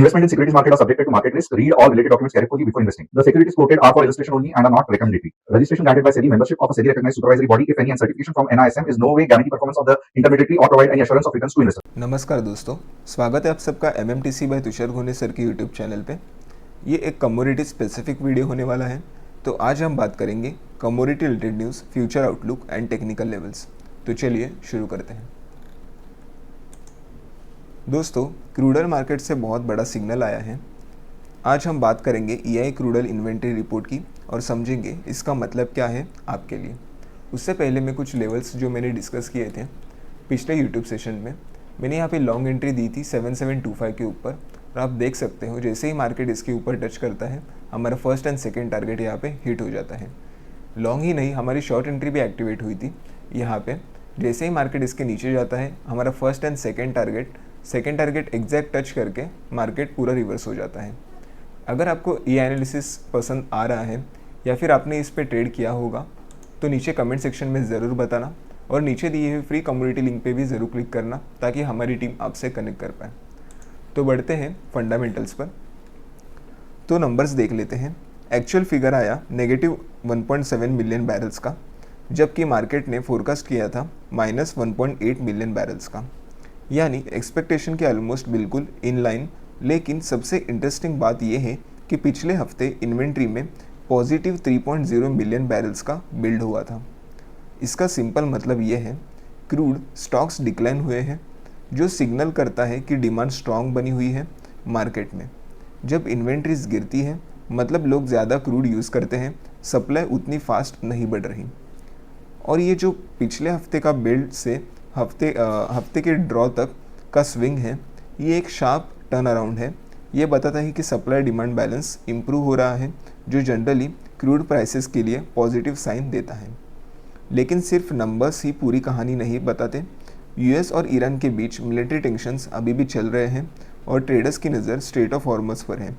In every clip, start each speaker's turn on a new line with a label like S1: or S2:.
S1: Investment in securities market are subjected to market risk. Read all related documents carefully before investing. The securities quoted are for illustration only and are not recommendatory. Registration granted by SEBI, membership of a SEBI recognized supervisory body, if any, and certification from NISM is no way guarantee performance of the intermediary or provide any assurance of returns to investors.
S2: नमस्कार दोस्तों, स्वागत है आप सबका MMTC bye Tushar घोने sir की YouTube channel पे। ये एक कमोडिटी स्पेसिफिक वीडियो होने वाला है। तो आज हम बात करेंगे commodity related news, future outlook and technical levels. तो चलिए शुरू करते हैं। दोस्तों, क्रूड ऑयल मार्केट से बहुत बड़ा सिग्नल आया है। आज हम बात करेंगे EIA crude oil inventory report की और समझेंगे इसका मतलब क्या है आपके लिए। उससे पहले मैं कुछ लेवल्स जो मैंने डिस्कस किए थे पिछले यूट्यूब सेशन में, मैंने यहाँ पे लॉन्ग एंट्री दी थी 7725 के ऊपर, और आप देख सकते हो जैसे ही मार्केट इसके ऊपर टच करता है हमारा फर्स्ट एंड सेकंड टारगेट यहाँ पे हिट हो जाता है। लॉन्ग ही नहीं, हमारी शॉर्ट एंट्री भी एक्टिवेट हुई थी यहाँ पे। जैसे ही मार्केट इसके नीचे जाता है हमारा first and second target exact touch करके मार्केट पूरा रिवर्स हो जाता है। अगर आपको ये एनालिसिस पसंद आ रहा है या फिर आपने इस पे ट्रेड किया होगा तो नीचे कमेंट सेक्शन में ज़रूर बताना, और नीचे दिए हुए फ्री कम्युनिटी लिंक पे भी ज़रूर क्लिक करना ताकि हमारी टीम आपसे कनेक्ट कर पाए। तो बढ़ते हैं फंडामेंटल्स पर। तो नंबर्स देख लेते हैं। एक्चुअल फिगर आया नेगेटिव 1.7 मिलियन बैरल्स का, जबकि मार्केट ने फोरकास्ट किया था माइनस 1.8 मिलियन बैरल्स का, यानी एक्सपेक्टेशन के ऑलमोस्ट बिल्कुल इन लाइन। लेकिन सबसे इंटरेस्टिंग बात यह है कि पिछले हफ्ते इन्वेंट्री में पॉजिटिव 3.0 मिलियन बैरल्स का बिल्ड हुआ था। इसका सिंपल मतलब ये है क्रूड स्टॉक्स डिक्लाइन हुए हैं, जो सिग्नल करता है कि डिमांड स्ट्रांग बनी हुई है मार्केट में। जब इन्वेंट्रीज गिरती है मतलब लोग ज़्यादा क्रूड यूज़ करते हैं, सप्लाई उतनी फास्ट नहीं बढ़ रही। और ये जो पिछले हफ्ते का बिल्ड से हफ्ते के ड्रॉ तक का स्विंग है, ये एक शार्प टर्न अराउंड है। ये बताता है कि सप्लाई डिमांड बैलेंस इम्प्रूव हो रहा है, जो जनरली क्रूड प्राइसेस के लिए पॉजिटिव साइन देता है। लेकिन सिर्फ नंबर्स ही पूरी कहानी नहीं बताते। US और ईरान के बीच मिलिट्री टेंशन्स अभी भी चल रहे हैं और ट्रेडर्स की नज़र स्ट्रेट ऑफ हॉर्मस पर है,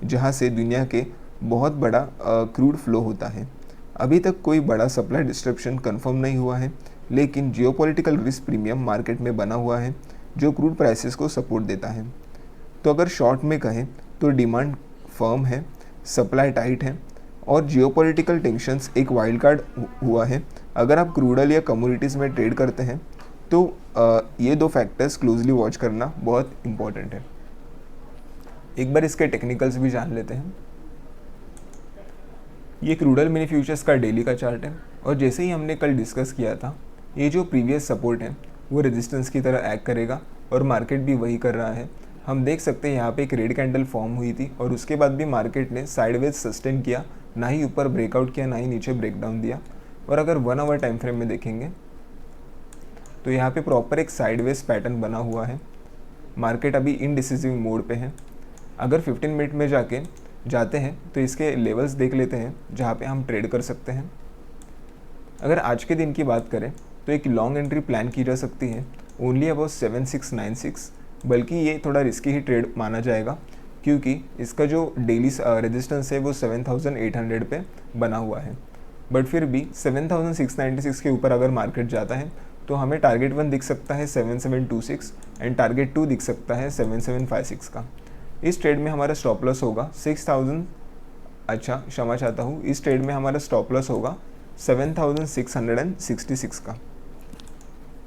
S2: जहां से दुनिया के बहुत बड़ा क्रूड फ्लो होता है। अभी तक कोई बड़ा सप्लाई डिस्ट्रप्शन कंफर्म नहीं हुआ है, लेकिन जियोपॉलिटिकल रिस्क प्रीमियम मार्केट में बना हुआ है जो क्रूड प्राइसेस को सपोर्ट देता है। तो अगर शॉर्ट में कहें तो डिमांड फर्म है, सप्लाई टाइट है और जियोपॉलिटिकल टेंशन्स एक वाइल्ड कार्ड हुआ है। अगर आप क्रूड ऑयल या कमोडिटीज़ में ट्रेड करते हैं तो ये दो फैक्टर्स क्लोजली वॉच करना बहुत इंपॉर्टेंट है। एक बार इसके टेक्निकल्स भी जान लेते हैं। ये क्रूड ऑयल मिनी फ्यूचर्स का डेली का चार्ट है, और जैसे ही हमने कल डिस्कस किया था, ये जो प्रीवियस सपोर्ट है वो रेजिस्टेंस की तरह एक्ट करेगा, और मार्केट भी वही कर रहा है। हम देख सकते हैं यहाँ पे एक रेड कैंडल फॉर्म हुई थी और उसके बाद भी मार्केट ने साइडवेज सस्टेन किया, ना ही ऊपर ब्रेकआउट किया ना ही नीचे ब्रेकडाउन दिया। और अगर 1 आवर टाइम फ्रेम में देखेंगे तो यहाँ पे प्रॉपर एक साइडवेज पैटर्न बना हुआ है। मार्केट अभी इनडिसिसिव मोड पे है। अगर 15 मिनट में जाते हैं तो इसके लेवल्स देख लेते हैं जहाँ पे हम ट्रेड कर सकते हैं। अगर आज के दिन की बात करें तो एक लॉन्ग एंट्री प्लान की जा सकती है ओनली अबाउट 7696, बल्कि ये थोड़ा रिस्की ही ट्रेड माना जाएगा क्योंकि इसका जो डेली रेजिस्टेंस है वो 7800 पे बना हुआ है। बट फिर भी 7696 के ऊपर अगर मार्केट जाता है तो हमें टारगेट 1 दिख सकता है 7726 एंड टारगेट 2 दिख सकता है 7756 का। इस ट्रेड में हमारा स्टॉप लॉस होगा 6000, अच्छा क्षमा चाहता हूँ, इस ट्रेड में हमारा स्टॉप लॉस होगा 7666 का।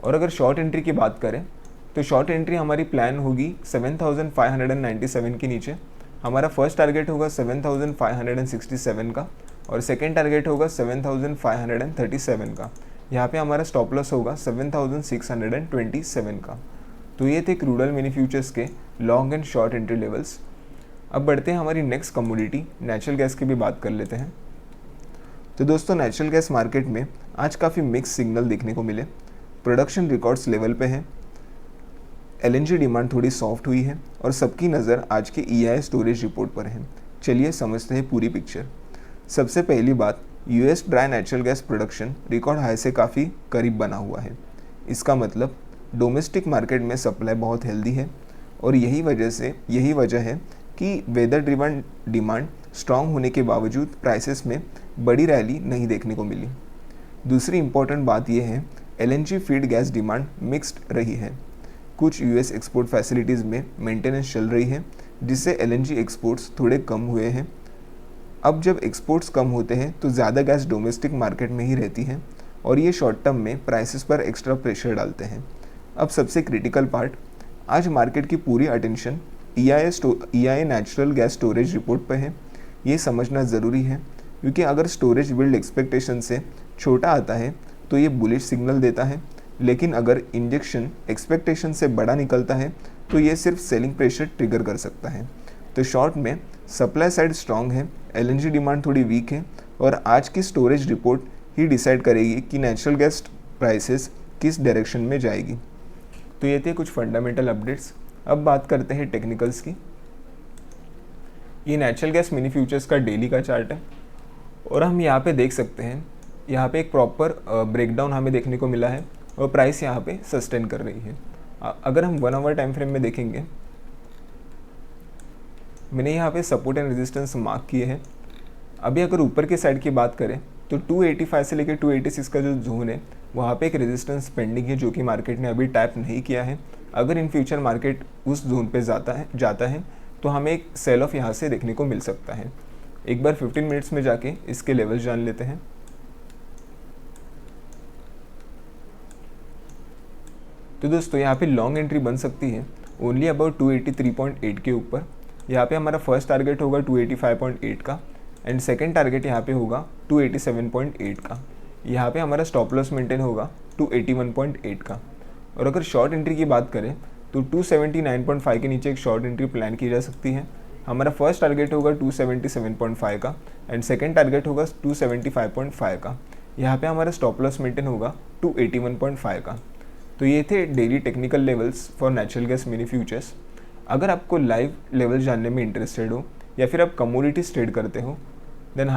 S2: और अगर शॉर्ट एंट्री की बात करें तो शॉर्ट एंट्री हमारी प्लान होगी 7597 के नीचे। हमारा फर्स्ट टारगेट होगा 7567 का और सेकेंड टारगेट होगा 7537 का। यहाँ पे हमारा स्टॉप लॉस होगा 7627 का। तो ये थे क्रूड ऑयल मिनी फ्यूचर्स के long and short entry levels. अब बढ़ते हैं हमारी नेक्स्ट कमोडिटी नेचुरल गैस की भी बात कर लेते हैं। तो दोस्तों, नेचुरल गैस मार्केट में आज काफ़ी मिक्स सिग्नल देखने को मिले। प्रोडक्शन रिकॉर्ड्स लेवल पे है, LNG डिमांड थोड़ी सॉफ्ट हुई है और सबकी नज़र आज के EIA स्टोरेज रिपोर्ट पर है। चलिए समझते हैं पूरी पिक्चर। सबसे पहली बात, US dry natural gas production record high से काफ़ी करीब बना हुआ है। इसका मतलब डोमेस्टिक मार्केट में सप्लाई बहुत हेल्दी है, और यही वजह है कि वेदर ड्रिवन डिमांड स्ट्रांग होने के बावजूद प्राइसेस में बड़ी रैली नहीं देखने को मिली। दूसरी इंपॉर्टेंट बात यह है LNG feed gas demand mixed रही है। कुछ US एक्सपोर्ट फैसिलिटीज़ में मेंटेनेंस चल रही है, जिससे LNG एक्सपोर्ट्स थोड़े कम हुए हैं। अब जब एक्सपोर्ट्स कम होते हैं तो ज़्यादा गैस डोमेस्टिक मार्केट में ही रहती है और ये शॉर्ट टर्म में प्राइसेस पर एक्स्ट्रा प्रेशर डालते हैं। अब सबसे क्रिटिकल पार्ट, आज मार्केट की पूरी attention EIA natural gas storage report पर है। ये समझना ज़रूरी है क्योंकि अगर स्टोरेज बिल्ड एक्सपेक्टेशन से छोटा आता है तो ये बुलिश सिग्नल देता है, लेकिन अगर इंजेक्शन एक्सपेक्टेशन से बड़ा निकलता है तो ये सिर्फ सेलिंग प्रेशर ट्रिगर कर सकता है। तो शॉर्ट में सप्लाई साइड स्ट्रांग है, LNG डिमांड थोड़ी वीक है और आज की स्टोरेज रिपोर्ट ही डिसाइड करेगी कि नेचुरल गैस प्राइसेस किस डायरेक्शन में जाएगी। तो ये थे कुछ फंडामेंटल अपडेट्स। अब बात करते हैं टेक्निकल्स की। ये नेचुरल गैस मिनी फ्यूचर्स का डेली का चार्ट है और हम यहाँ पे देख सकते हैं, यहाँ पे एक प्रॉपर ब्रेकडाउन हमें देखने को मिला है और प्राइस यहाँ पे सस्टेन कर रही है। अगर हम 1 आवर टाइम फ्रेम में देखेंगे, मैंने यहाँ पे सपोर्ट एंड रेजिस्टेंस मार्क किए हैं। अभी अगर ऊपर के साइड की बात करें तो 285 से लेकर 286 का जो जोन है वहाँ पे एक रेजिस्टेंस पेंडिंग है जो कि मार्केट ने अभी टैप नहीं किया है। अगर इन फ्यूचर मार्केट उस जोन पे जाता है तो हमें एक सेल ऑफ यहाँ से देखने को मिल सकता है। एक बार 15 मिनट्स में जाके इसके लेवल जान लेते हैं। तो दोस्तों यहाँ पे लॉन्ग एंट्री बन सकती है ओनली अबाउट 283.8 के ऊपर। यहाँ पे हमारा फर्स्ट टारगेट होगा 285.8 का एंड सेकंड टारगेट यहाँ पे होगा 287.8 का। यहाँ पे हमारा स्टॉप लॉस मेंटेन होगा 281.8 का। और अगर शॉर्ट एंट्री की बात करें तो 279.5 के नीचे एक शॉर्ट एंट्री प्लान की जा सकती है। हमारा फर्स्ट टारगेट होगा 277.5 का एंड सेकंड टारगेट होगा 275.5 का। यहाँ पे हमारा स्टॉप लॉस मेंटेन होगा 281.5 का। तो ये थे daily technical levels for natural gas mini futures. अगर आपको लाइव लेवल जानने में इंटरेस्टेड हो या फिर आप कमोडिटीज ट्रेड करते हो देन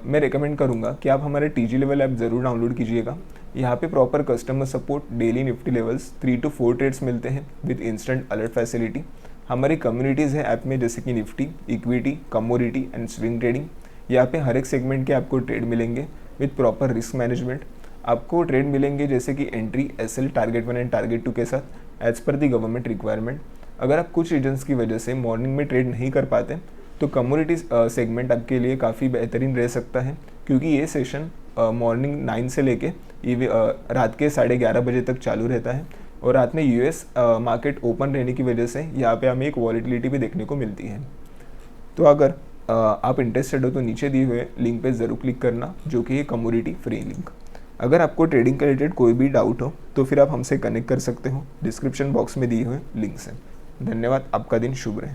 S2: मैं रिकमेंड करूँगा कि आप हमारे TG लेवल ऐप ज़रूर डाउनलोड कीजिएगा। यहाँ पे proper customer support, daily Nifty levels, 3 to 4 trades मिलते हैं विद इंस्टेंट अलर्ट फैसिलिटी। हमारी कम्युनिटीज़ है ऐप में जैसे कि Nifty, equity, commodity and swing trading. यहाँ पे हर एक सेगमेंट के आपको ट्रेड मिलेंगे विद प्रॉपर रिस्क मैनेजमेंट। आपको ट्रेड मिलेंगे जैसे कि entry, SL, target 1 and target 2 के साथ एज पर दी गवर्नमेंट रिक्वायरमेंट। अगर आप कुछ रीजन्स की वजह से मॉर्निंग में ट्रेड नहीं कर पाते तो कमोडिटी सेगमेंट आपके लिए काफ़ी बेहतरीन रह सकता है क्योंकि ये सेशन मॉर्निंग 9 से लेके रात के 11:30 बजे तक चालू रहता है और रात में US मार्केट ओपन रहने की वजह से यहाँ पे हमें एक वॉलेटिलिटी भी देखने को मिलती है। तो अगर आप इंटरेस्टेड हो तो नीचे दिए हुए लिंक पे ज़रूर क्लिक करना जो कि है कमोडिटी फ्री लिंक। अगर आपको ट्रेडिंग के रिलेटेड कोई भी डाउट हो तो फिर आप हमसे कनेक्ट कर सकते हो डिस्क्रिप्शन बॉक्स में दिए हुए लिंक से। धन्यवाद, आपका दिन शुभ रहे।